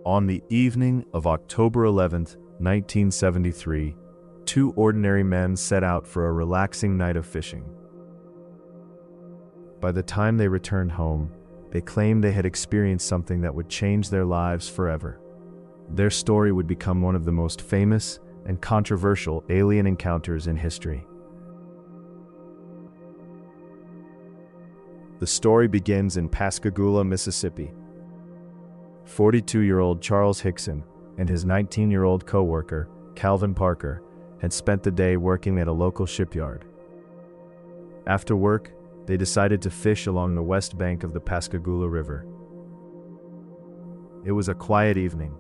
On the evening of October 11th, 1973, two ordinary men set out for a relaxing night of fishing. By the time they returned home, they claimed they had experienced something that would change their lives forever. Their story would become one of the most famous and controversial alien encounters in history. The story begins in Pascagoula, Mississippi. 42-year-old Charles Hickson and his 19-year-old co-worker, Calvin Parker, had spent the day working at a local shipyard. After work, they decided to fish along the west bank of the Pascagoula River. It was a quiet evening.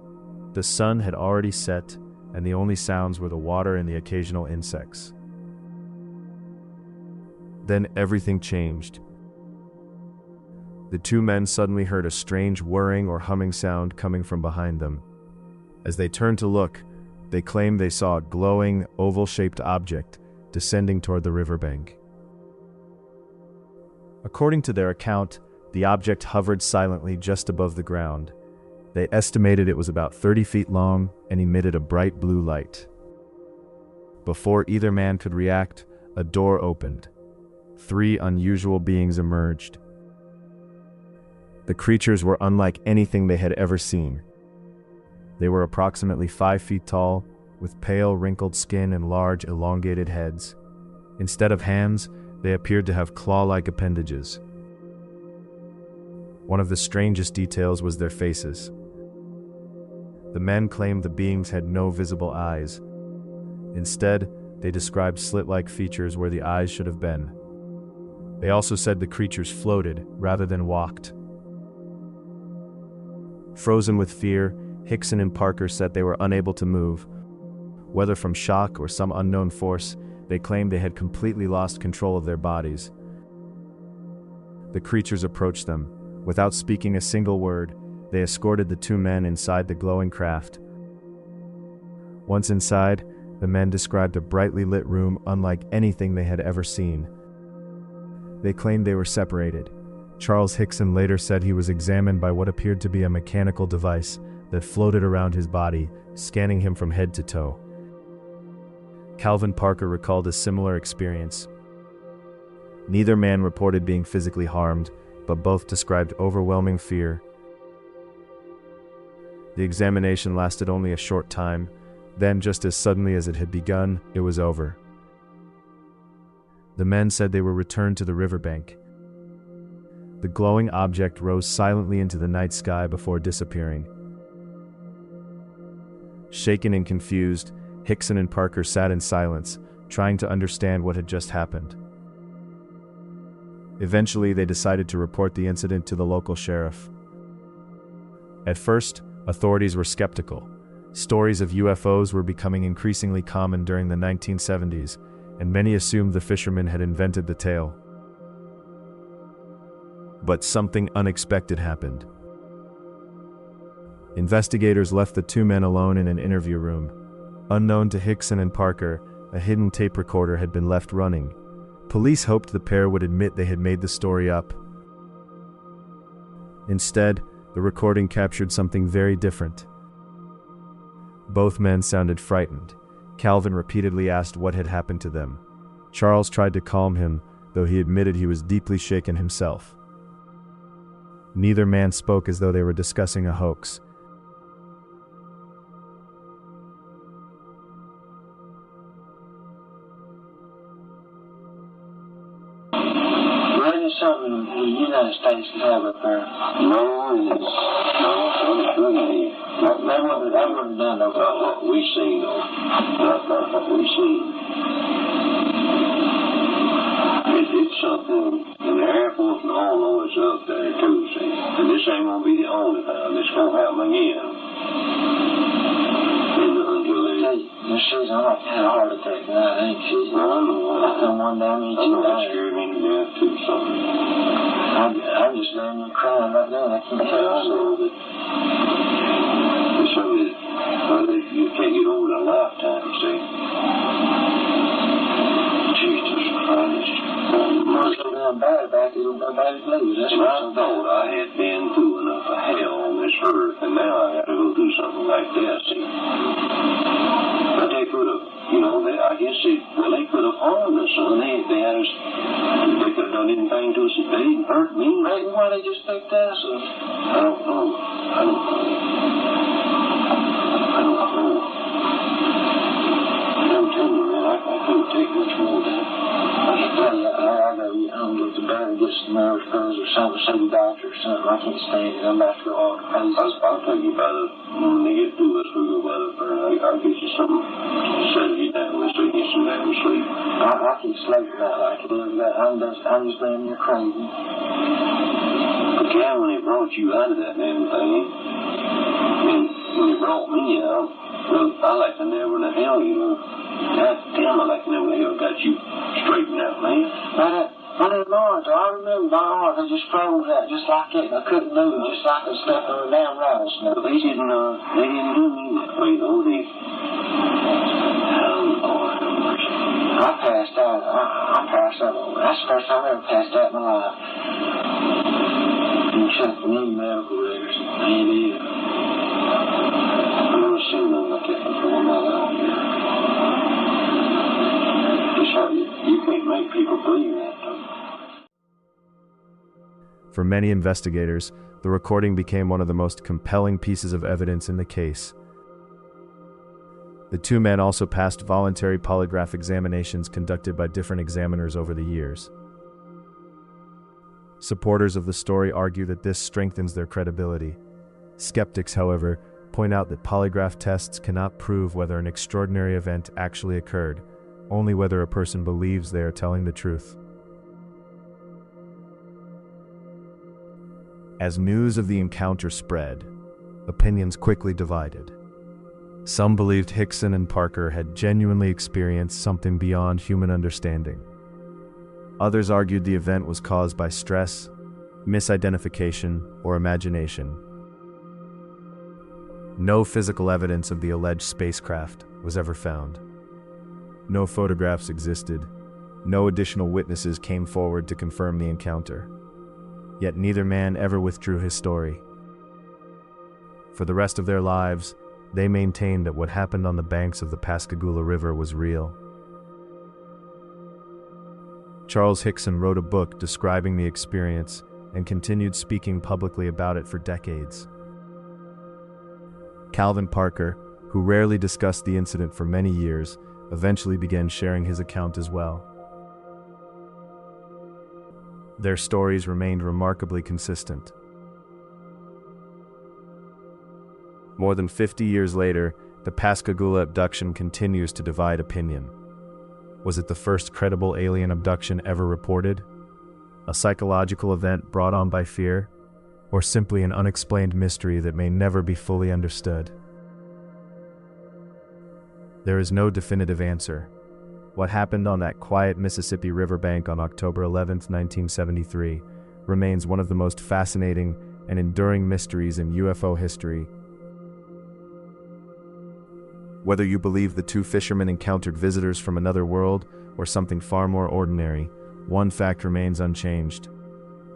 The sun had already set, and the only sounds were the water and the occasional insects. Then everything changed. The two men suddenly heard a strange whirring or humming sound coming from behind them. As they turned to look, they claimed they saw a glowing, oval-shaped object descending toward the riverbank. According to their account, the object hovered silently just above the ground. They estimated it was about 30 feet long and emitted a bright blue light. Before either man could react, a door opened. Three unusual beings emerged. The creatures were unlike anything they had ever seen. They were approximately 5 feet tall, with pale, wrinkled skin and large, elongated heads. Instead of hands, they appeared to have claw-like appendages. One of the strangest details was their faces. The men claimed the beings had no visible eyes. Instead, they described slit-like features where the eyes should have been. They also said the creatures floated rather than walked. Frozen with fear, Hickson and Parker said they were unable to move. Whether from shock or some unknown force, they claimed they had completely lost control of their bodies. The creatures approached them. Without speaking a single word, they escorted the two men inside the glowing craft. Once inside, the men described a brightly lit room unlike anything they had ever seen. They claimed they were separated. Charles Hickson later said he was examined by what appeared to be a mechanical device that floated around his body, scanning him from head to toe. Calvin Parker recalled a similar experience. Neither man reported being physically harmed, but both described overwhelming fear. The examination lasted only a short time. Then, just as suddenly as it had begun, it was over. The men said they were returned to the riverbank. The glowing object rose silently into the night sky before disappearing. Shaken and confused, Hickson and Parker sat in silence, trying to understand what had just happened. Eventually, they decided to report the incident to the local sheriff. At first, authorities were skeptical. Stories of UFOs were becoming increasingly common during the 1970s, and many assumed the fishermen had invented the tale. But something unexpected happened. Investigators left the two men alone in an interview room. Unknown to Hickson and Parker, a hidden tape recorder had been left running. Police hoped the pair would admit they had made the story up. Instead, the recording captured something very different. Both men sounded frightened. Calvin repeatedly asked what had happened to them. Charles tried to calm him, though he admitted he was deeply shaken himself. Neither man spoke as though they were discussing a hoax. Maybe something the United States could have up there. No, it couldn't be. They wouldn't have done no good. Not what we seen, though. Not what we seen. It's something, and the Air Force and all know it's up there, too, see. And this ain't going to be the only time. It's going to happen again. This season, I like had a heart attack tonight, ain't she? Well, I know. And one down each and that scared me to death, too, something. I'm just laying there crying right now. I can't tell you. I know that. It's something that you can't get over in a lifetime, you see. Jesus Christ. Most of them nothing bad about it, nobody believes. That's what I thought I had been through enough of hell on this earth, and now I got to go through something like that, see. But they could have, I guess they could have harmed us, son. They could have done anything to us if they didn't hurt me. Maybe why they just picked us up? I don't know. I'm telling you, man, I couldn't take much more of that. I gotta get home, get to bed, and get some nerve pills or something, see the doctor or something. I can't stand it. I'm about to go all the places. I'll take you when they get through this, we'll go by the phone. I'll get you something, settle you down with so you get some damn sleep. I keep sleeping out like it is. I'm just being here crazy. But Cal, when they brought you out of that damn thing, when they brought me out, well, I like to know where the hell God damn, I like to know where the hell got you straightened out, man. When it was, I remember my arm, they just froze out just like that, and I couldn't move, just like I stepped on a damn rattlesnake. But they didn't do me that way, though. I passed out. I passed out. That's the first time I ever passed out in my life. You check the new medical records. Ain't it? I've never seen nothing like that before in my life. You can't make people believe that, though. For many investigators, the recording became one of the most compelling pieces of evidence in the case. The two men also passed voluntary polygraph examinations conducted by different examiners over the years. Supporters of the story argue that this strengthens their credibility. Skeptics, however, point out that polygraph tests cannot prove whether an extraordinary event actually occurred, only whether a person believes they are telling the truth. As news of the encounter spread, opinions quickly divided. Some believed Hickson and Parker had genuinely experienced something beyond human understanding. Others argued the event was caused by stress, misidentification, or imagination. No physical evidence of the alleged spacecraft was ever found. No photographs existed. No additional witnesses came forward to confirm the encounter. Yet neither man ever withdrew his story. For the rest of their lives, they maintained that what happened on the banks of the Pascagoula River was real. Charles Hickson wrote a book describing the experience and continued speaking publicly about it for decades. Calvin Parker, who rarely discussed the incident for many years, eventually began sharing his account as well. Their stories remained remarkably consistent. More than 50 years later, the Pascagoula abduction continues to divide opinion. Was it the first credible alien abduction ever reported? A psychological event brought on by fear? Or simply an unexplained mystery that may never be fully understood? There is no definitive answer. What happened on that quiet Mississippi riverbank on October 11, 1973, remains one of the most fascinating and enduring mysteries in UFO history. Whether you believe the two fishermen encountered visitors from another world or something far more ordinary, one fact remains unchanged.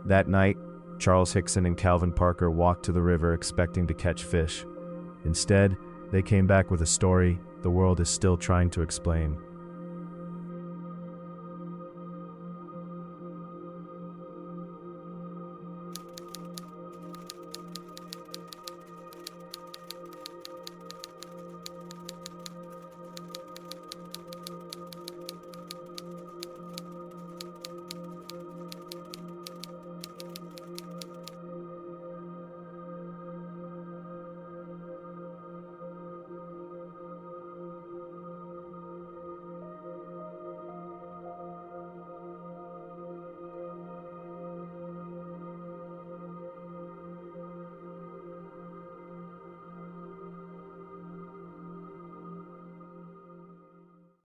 That night, Charles Hickson and Calvin Parker walked to the river expecting to catch fish. Instead, they came back with a story the world is still trying to explain.